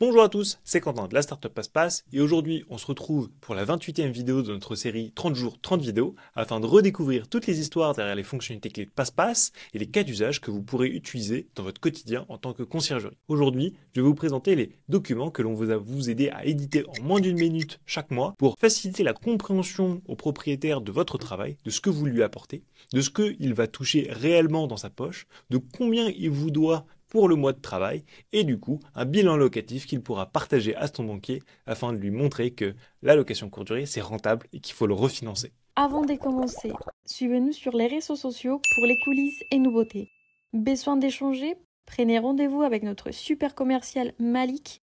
Bonjour à tous, c'est Quentin de la Startup Passe-Passe et aujourd'hui on se retrouve pour la 28e vidéo de notre série 30 jours, 30 vidéos afin de redécouvrir toutes les histoires derrière les fonctionnalités clés de Passe-Passe et les cas d'usage que vous pourrez utiliser dans votre quotidien en tant que conciergerie. Aujourd'hui, je vais vous présenter les documents que l'on va vous aider à éditer en moins d'une minute chaque mois pour faciliter la compréhension au propriétaire de votre travail, de ce que vous lui apportez, de ce qu'il va toucher réellement dans sa poche, de combien il vous doit pour le mois de travail et du coup un bilan locatif qu'il pourra partager à son banquier afin de lui montrer que la location courte durée c'est rentable et qu'il faut le refinancer. Avant de commencer, suivez-nous sur les réseaux sociaux pour les coulisses et nouveautés. Besoin d'échanger? Prenez rendez-vous avec notre super commercial Malik.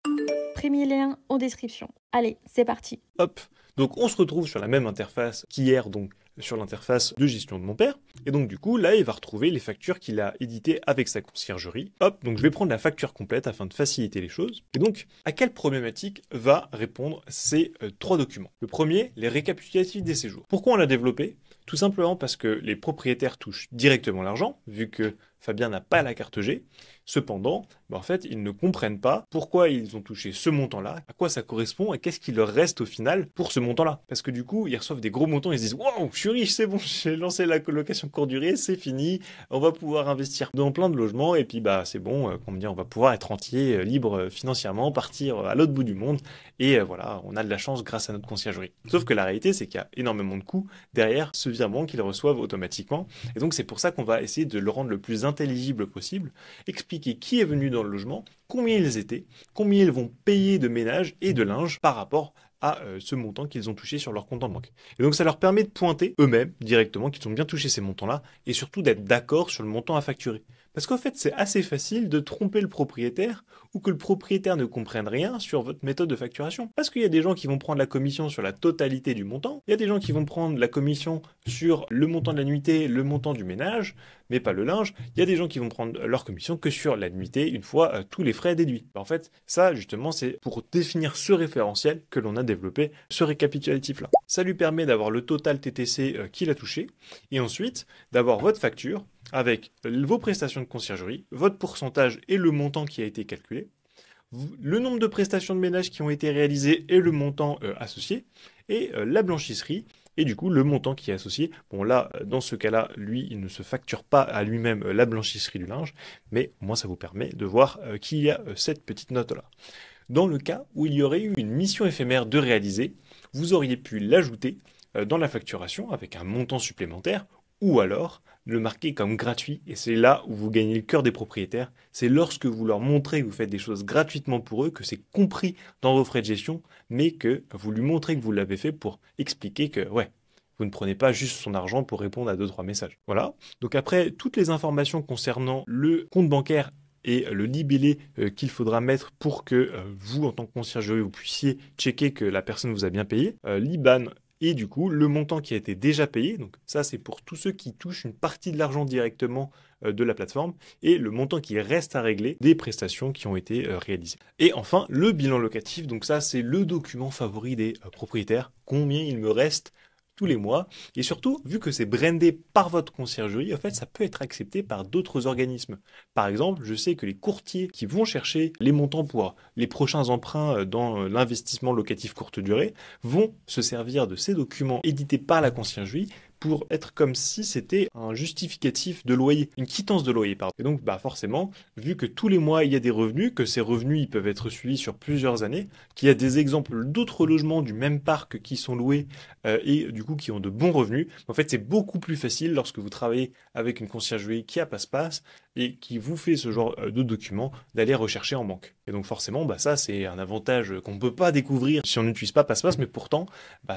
Premier lien en description. Allez, c'est parti. Hop, donc on se retrouve sur la même interface qu'hier, donc sur l'interface de gestion de mon père. Et donc du coup, là, il va retrouver les factures qu'il a éditées avec sa conciergerie. Hop, donc je vais prendre la facture complète afin de faciliter les choses. Et donc, à quelle problématique va répondre ces trois documents? Le premier, les récapitulatifs des séjours. Pourquoi on l'a développé? Tout simplement parce que les propriétaires touchent directement l'argent, vu que Fabien n'a pas la carte G. Cependant, en fait, ils ne comprennent pas pourquoi ils ont touché ce montant-là, à quoi ça correspond et qu'est-ce qui leur reste au final pour ce montant-là. Parce que du coup, ils reçoivent des gros montants, ils se disent « Waouh, je suis riche, c'est bon, j'ai lancé la colocation courte durée, c'est fini, on va pouvoir investir dans plein de logements et puis c'est bon, on va pouvoir être entier, libre financièrement, partir à l'autre bout du monde et voilà, on a de la chance grâce à notre conciergerie. » Sauf que la réalité, c'est qu'il y a énormément de coûts derrière ce virement qu'ils reçoivent automatiquement et donc c'est pour ça qu'on va essayer de le rendre le plus intelligible possible, expliquer qui est venu dans le logement, combien ils étaient, combien ils vont payer de ménage et de linge par rapport à ce montant qu'ils ont touché sur leur compte en banque. Et donc ça leur permet de pointer eux-mêmes directement qu'ils ont bien touché ces montants-là et surtout d'être d'accord sur le montant à facturer. Parce qu'en fait, c'est assez facile de tromper le propriétaire ou que le propriétaire ne comprenne rien sur votre méthode de facturation. Parce qu'il y a des gens qui vont prendre la commission sur la totalité du montant, il y a des gens qui vont prendre la commission sur le montant de la nuitée, le montant du ménage, mais pas le linge. Il y a des gens qui vont prendre leur commission que sur la nuitée, une fois tous les frais déduits. En fait, ça, justement, c'est pour définir ce référentiel que l'on a développé, ce récapitulatif-là. Ça lui permet d'avoir le total TTC qu'il a touché, et ensuite d'avoir votre facture, avec vos prestations de conciergerie, votre pourcentage et le montant qui a été calculé, le nombre de prestations de ménage qui ont été réalisées et le montant associé, et la blanchisserie, et du coup le montant qui est associé. Bon là, dans ce cas-là, lui, il ne se facture pas à lui-même la blanchisserie du linge, mais au moins ça vous permet de voir qu'il y a cette petite note-là. Dans le cas où il y aurait eu une mission éphémère de réaliser, vous auriez pu l'ajouter dans la facturation avec un montant supplémentaire, ou alors le marquer comme gratuit, et c'est là où vous gagnez le cœur des propriétaires. C'est lorsque vous leur montrez que vous faites des choses gratuitement pour eux, que c'est compris dans vos frais de gestion, mais que vous lui montrez que vous l'avez fait pour expliquer que, ouais, vous ne prenez pas juste son argent pour répondre à 2-3 messages. Voilà. Donc après, toutes les informations concernant le compte bancaire et le libellé qu'il faudra mettre pour que vous, en tant que conciergerie, vous puissiez checker que la personne vous a bien payé, l'IBAN, et du coup, le montant qui a été déjà payé, donc ça c'est pour tous ceux qui touchent une partie de l'argent directement de la plateforme, et le montant qui reste à régler des prestations qui ont été réalisées. Et enfin, le bilan locatif, donc ça c'est le document favori des propriétaires, combien il me reste tous les mois, et surtout, vu que c'est brandé par votre conciergerie, en fait, ça peut être accepté par d'autres organismes. Par exemple, je sais que les courtiers qui vont chercher les montants pour les prochains emprunts dans l'investissement locatif courte durée vont se servir de ces documents édités par la conciergerie pour être comme si c'était un justificatif de loyer, une quittance de loyer, pardon. Et donc, forcément, vu que tous les mois il y a des revenus, que ces revenus ils peuvent être suivis sur plusieurs années, qu'il y a des exemples d'autres logements du même parc qui sont loués et du coup qui ont de bons revenus, en fait c'est beaucoup plus facile lorsque vous travaillez avec une conciergerie qui a Passe-Passe et qui vous fait ce genre de documents d'aller rechercher en banque. Et donc forcément, ça c'est un avantage qu'on ne peut pas découvrir si on n'utilise pas Passe-Passe, mais pourtant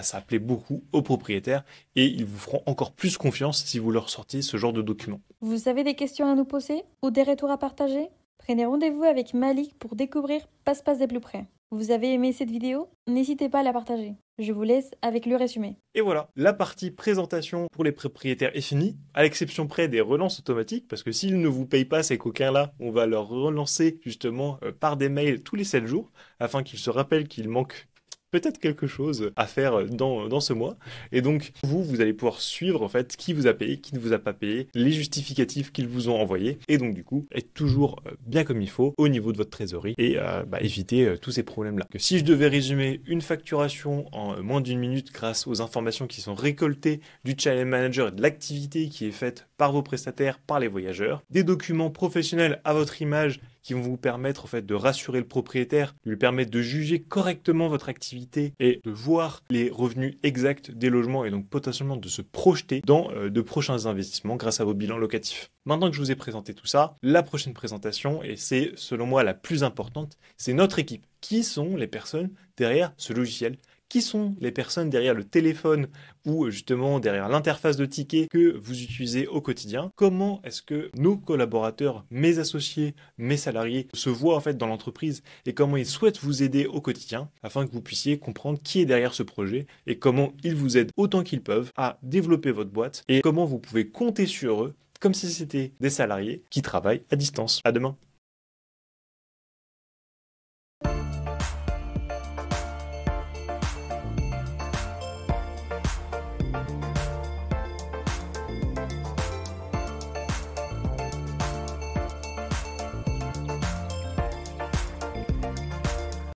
ça plaît beaucoup aux propriétaires et ils vous feront encore plus confiance si vous leur sortez ce genre de documents. Vous avez des questions à nous poser ou des retours à partager? Prenez rendez-vous avec Malik pour découvrir Passe-Passe de plus près. Vous avez aimé cette vidéo? N'hésitez pas à la partager. Je vous laisse avec le résumé. Et voilà, la partie présentation pour les propriétaires est finie, à l'exception près des relances automatiques, parce que s'ils ne vous payent pas ces coquins-là, on va leur relancer justement par des mails tous les 7 jours, afin qu'ils se rappellent qu'il manque peut-être quelque chose à faire dans ce mois. Et donc, vous allez pouvoir suivre en fait qui vous a payé, qui ne vous a pas payé, les justificatifs qu'ils vous ont envoyés. Et donc, du coup, être toujours bien comme il faut au niveau de votre trésorerie et éviter tous ces problèmes-là. Que si je devais résumer une facturation en moins d'une minute grâce aux informations qui sont récoltées du channel manager et de l'activité qui est faite par vos prestataires, par les voyageurs, des documents professionnels à votre image qui vont vous permettre en fait de rassurer le propriétaire, lui permettre de juger correctement votre activité et de voir les revenus exacts des logements et donc potentiellement de se projeter dans de prochains investissements grâce à vos bilans locatifs. Maintenant que je vous ai présenté tout ça, la prochaine présentation, et c'est selon moi la plus importante, c'est notre équipe. Qui sont les personnes derrière ce logiciel ? Qui sont les personnes derrière le téléphone ou justement derrière l'interface de ticket que vous utilisez au quotidien? Comment est-ce que nos collaborateurs, mes associés, mes salariés se voient en fait dans l'entreprise et comment ils souhaitent vous aider au quotidien afin que vous puissiez comprendre qui est derrière ce projet et comment ils vous aident autant qu'ils peuvent à développer votre boîte et comment vous pouvez compter sur eux comme si c'était des salariés qui travaillent à distance. À demain.